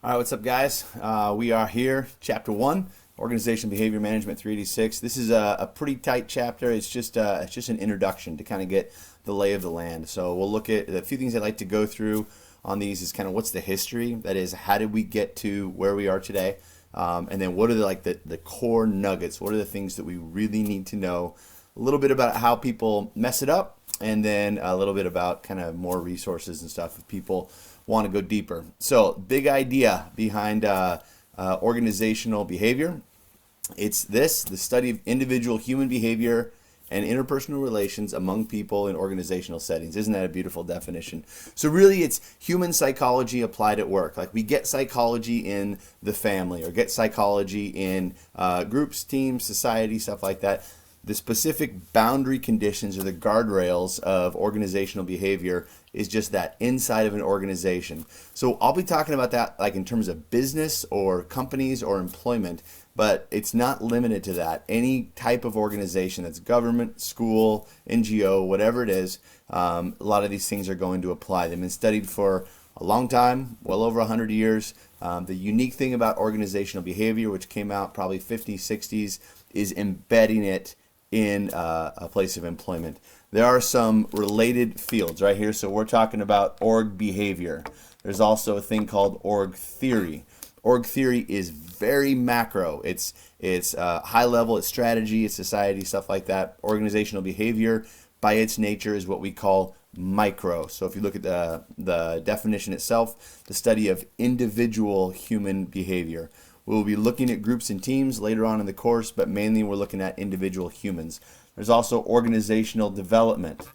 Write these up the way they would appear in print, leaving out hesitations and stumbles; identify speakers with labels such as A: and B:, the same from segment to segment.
A: All right, what's up, guys? We are here, Chapter 1, Organizational Behavior Management 386. This is a pretty tight chapter. It's just an introduction to kind of get the lay of the land. So we'll look at a few things I'd like to go through on these is kind of what's the history. That is, how did we get to where we are today? And then what are the core nuggets? What are the things that we really need to know? A little bit about how people mess it up, and then a little bit about kind of more resources and stuff if people want to go deeper. So, big idea behind organizational behavior. It's the study of individual human behavior and interpersonal relations among people in organizational settings. Isn't that a beautiful definition? So really, it's human psychology applied at work. Like we get psychology in the family or get psychology in groups, teams, society, stuff like that. The specific boundary conditions or the guardrails of organizational behavior is just that inside of an organization. So I'll be talking about that like in terms of business or companies or employment, but it's not limited to that. Any type of organization that's government, school, NGO, whatever it is, a lot of these things are going to apply. They've been studied for a long time, well over 100 years. The unique thing about organizational behavior, which came out probably 50s, 60s, is embedding it in a place of employment. There are some related fields right here. So we're talking about org behavior. There's also a thing called org theory. Org theory is very macro. It's high level, it's strategy, it's society, stuff like that. Organizational behavior by its nature is what we call micro. So if you look at the definition itself, the study of individual human behavior. We'll be looking at groups and teams later on in the course, but mainly we're looking at individual humans. There's also organizational development.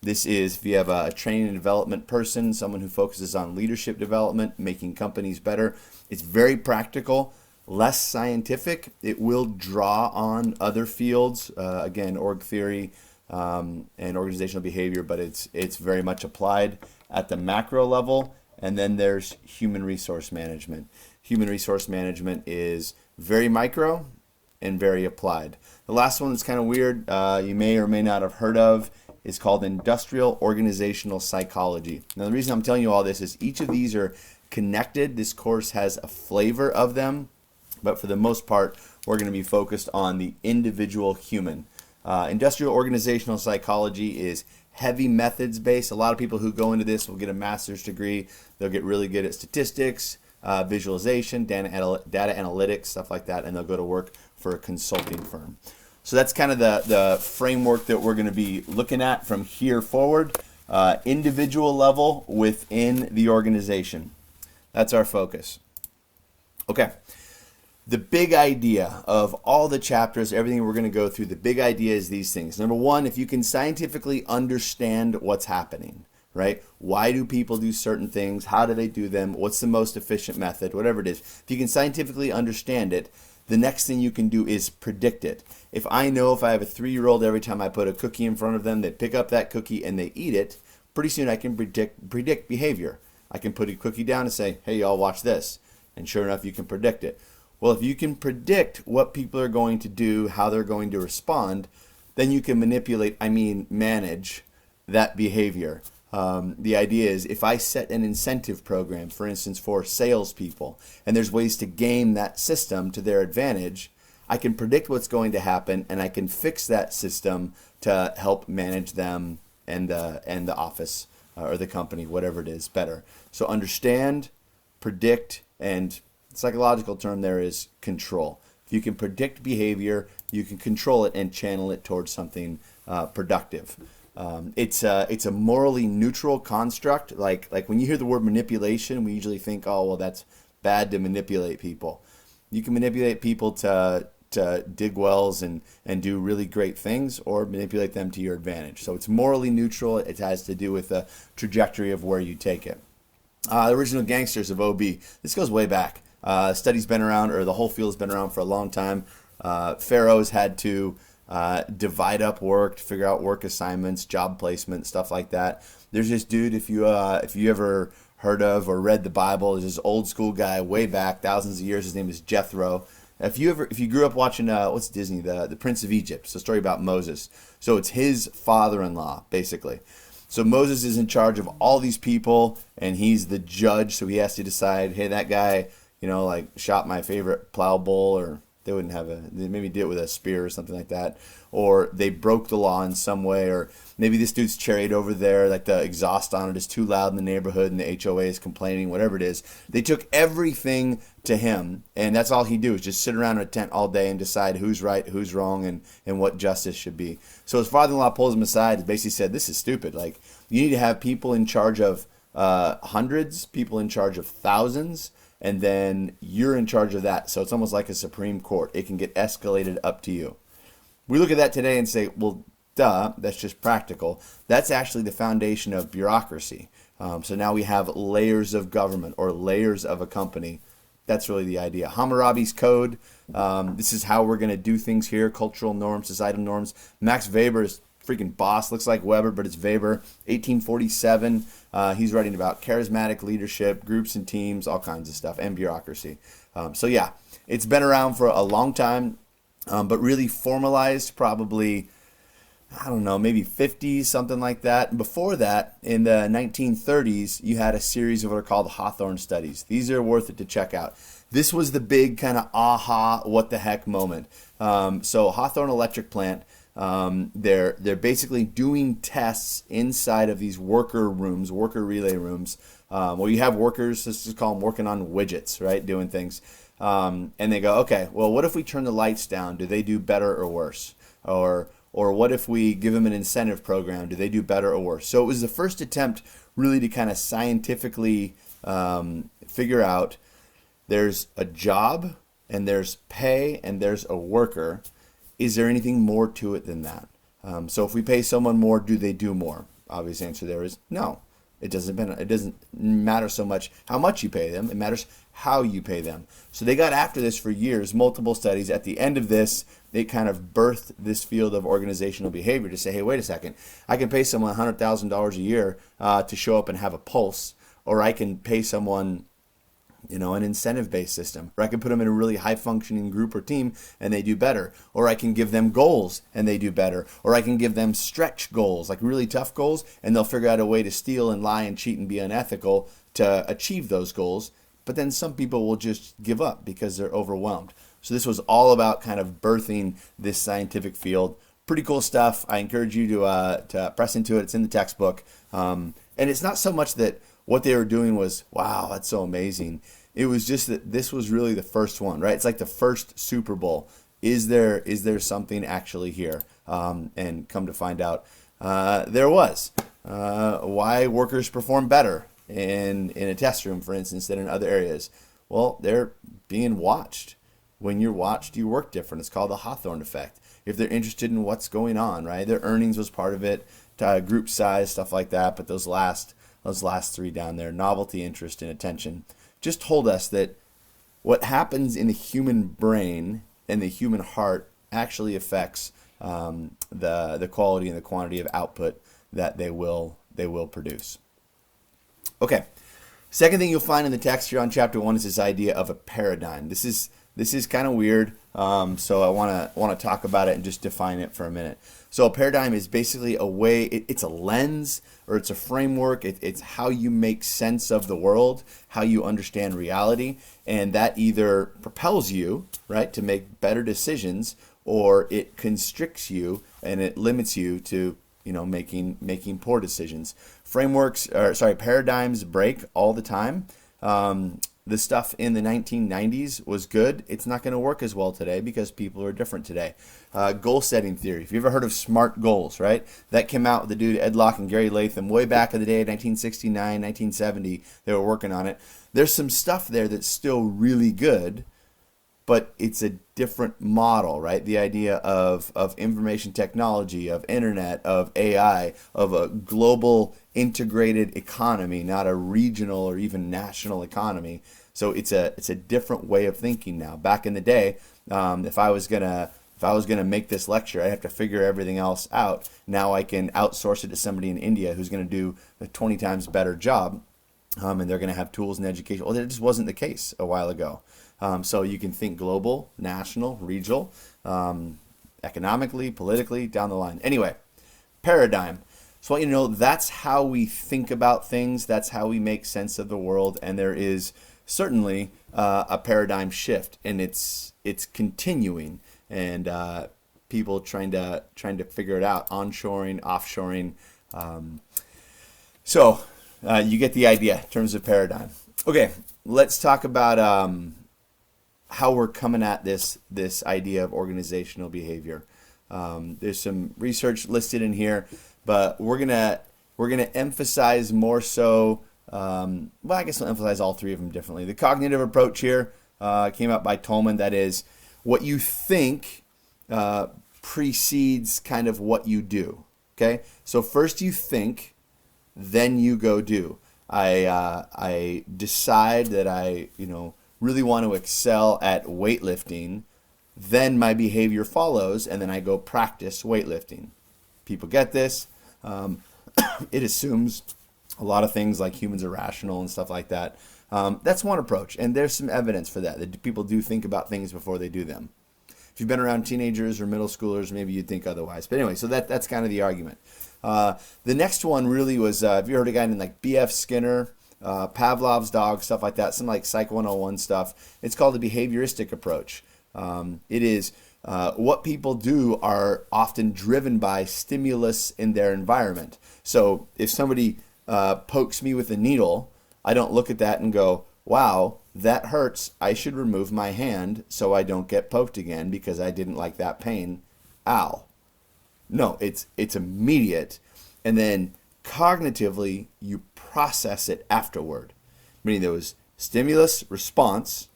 A: This is if you have a training and development person, someone who focuses on leadership development, making companies better. It's very practical, less scientific. It will draw on other fields, again, org theory and organizational behavior, but it's very much applied at the macro level. And then there's human resource management. Human resource management is very micro and very applied. The last one that's kind of weird, you may or may not have heard of, is called industrial organizational psychology. Now the reason I'm telling you all this is each of these are connected. This course has a flavor of them, but for the most part, we're going to be focused on the individual human. Industrial organizational psychology is heavy methods based. A lot of people who go into this will get a master's degree. They'll get really good at statistics, visualization, data analytics, stuff like that, and they'll go to work for a consulting firm. So that's kind of the framework that we're going to be looking at from here forward. Individual level within the organization. That's our focus. Okay. The big idea of all the chapters, everything we're going to go through, the big idea is these things. Number one, if you can scientifically understand what's happening, right? Why do people do certain things? How do they do them? What's the most efficient method? Whatever it is. If you can scientifically understand it, the next thing you can do is predict it. If I know if I have a 3-year-old, every time I put a cookie in front of them, they pick up that cookie and they eat it, pretty soon I can predict behavior. I can put a cookie down and say, hey, y'all, watch this. And sure enough, you can predict it. Well, if you can predict what people are going to do, how they're going to respond, then you can manage that behavior. The idea is if I set an incentive program, for instance, for salespeople, and there's ways to game that system to their advantage, I can predict what's going to happen, and I can fix that system to help manage them and the office or the company, whatever it is, better. So understand, predict, and the psychological term there is control. If you can predict behavior, you can control it and channel it towards something productive. It's a morally neutral construct. Like when you hear the word manipulation, we usually think, oh, well, that's bad to manipulate people. You can manipulate people to dig wells and do really great things, or manipulate them to your advantage. So it's morally neutral. It has to do with the trajectory of where you take it. The original gangsters of OB. This goes way back. Study's been around, or the whole field's been around for a long time. Pharaohs had to divide up work, to figure out work assignments, job placement, stuff like that. There's this dude, if you ever heard of or read the Bible, there's this old school guy way back, thousands of years. His name is Jethro. If you grew up watching what's Disney, the Prince of Egypt, it's a story about Moses. So it's his father-in-law, basically. So Moses is in charge of all these people, and he's the judge. So he has to decide, hey, that guy, like shot my favorite plow bull, or they wouldn't have they maybe did it with a spear or something like that, or they broke the law in some way, or maybe this dude's chariot over there, like the exhaust on it is too loud in the neighborhood and the HOA is complaining, whatever it is. They took everything to him, and that's all he do is just sit around in a tent all day and decide who's right, who's wrong, and what justice should be. So his father-in-law pulls him aside and basically said, this is stupid. Like, you need to have people in charge of hundreds, people in charge of thousands, and then you're in charge of that. So it's almost like a Supreme Court. It can get escalated up to you. We look at that today and say, well, duh, that's just practical. That's actually the foundation of bureaucracy. So now we have layers of government or layers of a company. That's really the idea. Hammurabi's Code. This is how we're going to do things here. Cultural norms, societal norms. Max Weber's freaking boss. Looks like Weber, but it's Weber. 1847. He's writing about charismatic leadership, groups and teams, all kinds of stuff, and bureaucracy. So yeah, it's been around for a long time, but really formalized probably, I don't know, maybe 50s, something like that. And before that, in the 1930s, you had a series of what are called Hawthorne studies. These are worth it to check out. This was the big kind of aha, what the heck moment. So Hawthorne Electric Plant, they're basically doing tests inside of these worker rooms, worker relay rooms. Well, you have workers, let's just call them working on widgets, right, doing things. And they go, okay, well, what if we turn the lights down? Do they do better or worse? Or what if we give them an incentive program? Do they do better or worse? So it was the first attempt really to kind of scientifically figure out there's a job and there's pay and there's a worker. Is there anything more to it than that? So if we pay someone more, do they do more? Obvious answer there is no. It doesn't matter so much how much you pay them. It matters how you pay them. So they got after this for years, multiple studies. At the end of this, they kind of birthed this field of organizational behavior to say, hey, wait a second. I can pay someone $100,000 a year to show up and have a pulse, or I can pay someone an incentive-based system, or I can put them in a really high-functioning group or team and they do better, or I can give them goals and they do better, or I can give them stretch goals, like really tough goals, and they'll figure out a way to steal and lie and cheat and be unethical to achieve those goals. But then some people will just give up because they're overwhelmed. So this was all about kind of birthing this scientific field. Pretty cool stuff. I encourage you to press into it. It's in the textbook. And it's not so much that what they were doing was, wow, that's so amazing. It was just that this was really the first one, right? It's like the first Super Bowl. Is there something actually here? And come to find out, there was. Why workers perform better in a test room, for instance, than in other areas? Well, they're being watched. When you're watched, you work different. It's called the Hawthorne effect. If they're interested in what's going on, right? Their earnings was part of it, group size, stuff like that. But those last three down there, novelty, interest, and attention, just told us that what happens in the human brain and the human heart actually affects the quality and the quantity of output that they will produce. Okay, second thing you'll find in the text here on chapter 1 is this idea of a paradigm. This is kind of weird, so I want to talk about it and just define it for a minute. So a paradigm is basically a way, it's a lens or it's a framework. It's how you make sense of the world, how you understand reality, and that either propels you, right, to make better decisions, or it constricts you and it limits you to making poor decisions. Paradigms break all the time. The stuff in the 1990s was good. It's not going to work as well today because people are different today. Goal setting theory. If you've ever heard of SMART goals, right? That came out with the dude Ed Locke and Gary Latham way back in the day, 1969, 1970. They were working on it. There's some stuff there that's still really good, but it's a different model, right? The idea of information technology, of internet, of AI, of a global integrated economy, not a regional or even national economy. So it's a different way of thinking now. Back in the day, if I was gonna make this lecture, I have to figure everything else out. Now I can outsource it to somebody in India who's going to do a 20 times better job, and they're going to have tools and education. Well, that just wasn't the case a while ago. So you can think global, national, regional, economically, politically, down the line. Anyway, paradigm. So I want you to know that's how we think about things. That's how we make sense of the world. And there is certainly a paradigm shift, and it's continuing. And people trying to figure it out, onshoring, offshoring. So you get the idea in terms of paradigm. Okay, let's talk about how we're coming at this idea of organizational behavior. There's some research listed in here, but we're gonna emphasize more so. Well, I guess we'll emphasize all three of them differently. The cognitive approach here came out by Tolman. That is, what you think precedes kind of what you do. Okay, so first you think, then you go do. I decide that I really want to excel at weightlifting, then my behavior follows, and then I go practice weightlifting. People get this. It assumes a lot of things like humans are rational and stuff like that. That's one approach, and there's some evidence for that people do think about things before they do them. If you've been around teenagers or middle schoolers, maybe you'd think otherwise. But anyway, so that's kind of the argument. The next one really was, have you heard of a guy named like B.F. Skinner, Pavlov's dog, stuff like that, some like Psych 101 stuff. It's called the behavioristic approach. It is what people do are often driven by stimulus in their environment. So if somebody pokes me with a needle, I don't look at that and go, wow, that hurts. I should remove my hand so I don't get poked again because I didn't like that pain. Ow. No, it's immediate. And then cognitively, you process it afterward. Meaning there was stimulus, response,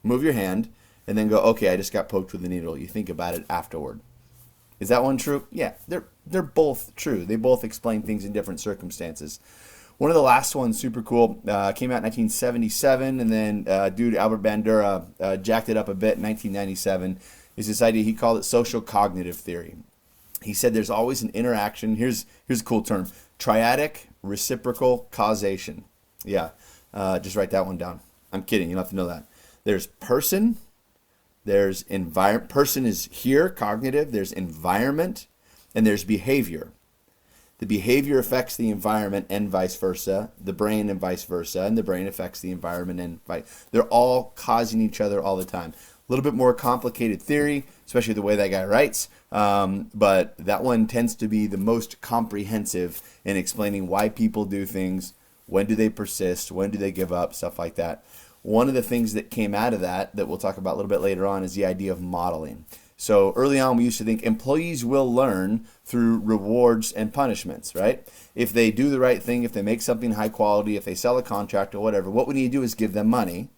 A: move your hand, and then go, okay, I just got poked with a needle. You think about it afterward. Is that one true? Yeah, they're both true. They both explain things in different circumstances. One of the last ones, super cool, came out in 1977, and then dude Albert Bandura jacked it up a bit in 1997, is this idea, he called it social cognitive theory. He said there's always an interaction. Here's a cool term: triadic reciprocal causation. Yeah, just write that one down. I'm kidding. You don't have to know that. There's person. There's environment. Person is here, cognitive. There's environment, and there's behavior. The behavior affects the environment and vice versa. The brain and vice versa, and the brain affects the environment and vice. They're all causing each other all the time. A little bit more complicated theory, especially the way that guy writes, but that one tends to be the most comprehensive in explaining why people do things, when do they persist, when do they give up, stuff like that. One of the things that came out of that we'll talk about a little bit later on is the idea of modeling. So early on, we used to think employees will learn through rewards and punishments, right? If they do the right thing, if they make something high quality, if they sell a contract or whatever, what we need to do is give them money,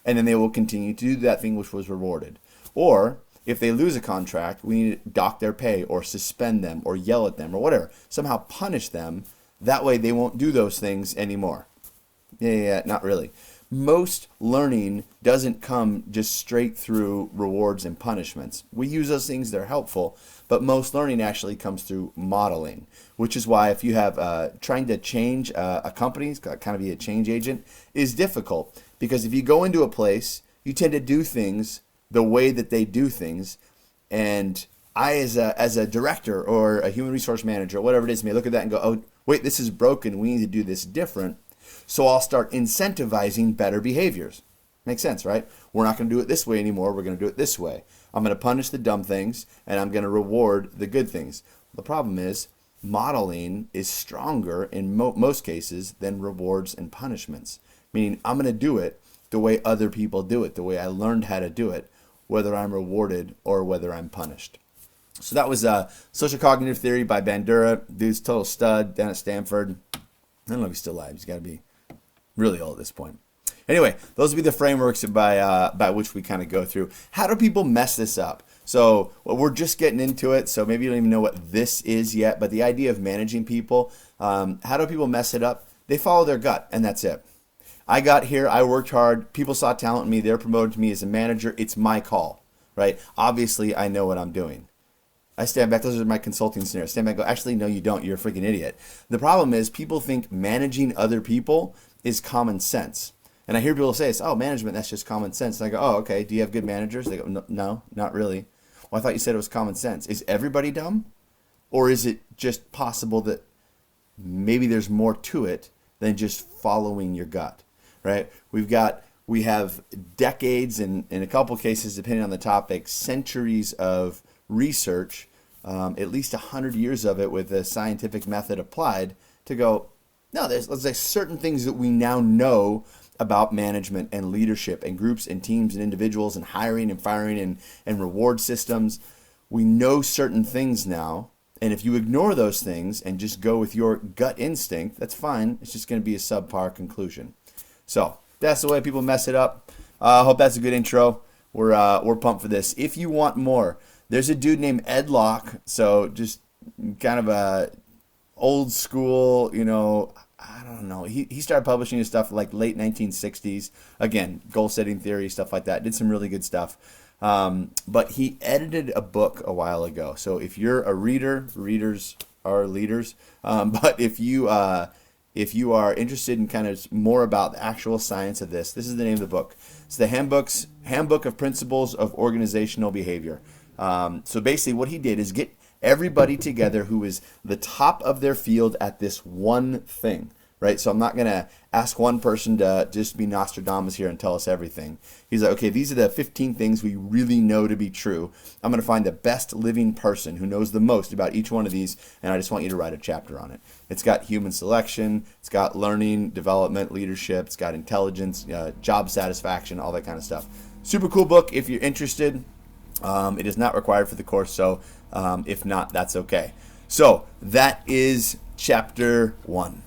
A: and then they will continue to do that thing which was rewarded. Or if they lose a contract, we need to dock their pay or suspend them or yell at them or whatever. Somehow punish them. That way they won't do those things anymore. Yeah, not really. Most learning doesn't come just straight through rewards and punishments. We use those things, they're helpful, but most learning actually comes through modeling, which is why if you have trying to change a company, kind of be a change agent, is difficult. Because if you go into a place, you tend to do things the way that they do things, and I as a director or a human resource manager, or whatever it is, may look at that and go, oh, wait, this is broken, we need to do this different. So I'll start incentivizing better behaviors. Makes sense, right? We're not going to do it this way anymore. We're going to do it this way. I'm going to punish the dumb things, and I'm going to reward the good things. The problem is modeling is stronger in most cases than rewards and punishments. Meaning I'm going to do it the way other people do it, the way I learned how to do it, whether I'm rewarded or whether I'm punished. So that was social cognitive theory by Bandura. Dude's total stud down at Stanford. I don't know if he's still alive. He's got to be really old at this point. Anyway, those would be the frameworks by which we kind of go through. How do people mess this up? So we're just getting into it, so maybe you don't even know what this is yet, but the idea of managing people, how do people mess it up? They follow their gut, and that's it. I got here, I worked hard, people saw talent in me, they're promoted to me as a manager, it's my call, right? Obviously, I know what I'm doing. I stand back, those are my consulting scenarios. Stand back and go, actually, no, you don't. You're a freaking idiot. The problem is people think managing other people is common sense. And I hear people say, oh, management, that's just common sense. And I go, oh, okay, do you have good managers? They go, no, not really. Well, I thought you said it was common sense. Is everybody dumb? Or is it just possible that maybe there's more to it than just following your gut, right? We have decades, and in a couple cases, depending on the topic, centuries of research, at least 100 years of it with a scientific method applied to go, no, let's say certain things that we now know about management and leadership and groups and teams and individuals and hiring and firing and reward systems. We know certain things now. And if you ignore those things and just go with your gut instinct, that's fine. It's just going to be a subpar conclusion. So that's the way people mess it up. I hope that's a good intro. We're pumped for this. If you want more, there's a dude named Ed Locke. So just kind of a old school, I don't know. He started publishing his stuff like late 1960s. Again, goal setting theory, stuff like that. Did some really good stuff. But he edited a book a while ago. So if you're a reader, readers are leaders. But if you are interested in kind of more about the actual science of this is the name of the book. It's the Handbook of Principles of Organizational Behavior. So basically what he did is get everybody together who is the top of their field at this one thing, right? So I'm not going to ask one person to just be Nostradamus here and tell us everything. He's like, okay, these are the 15 things we really know to be true. I'm going to find the best living person who knows the most about each one of these, and I just want you to write a chapter on it. It's got human selection, it's got learning, development, leadership, it's got intelligence, job satisfaction, all that kind of stuff. Super cool book if you're interested. It is not required for the course, so if not, that's okay. So that is chapter 1.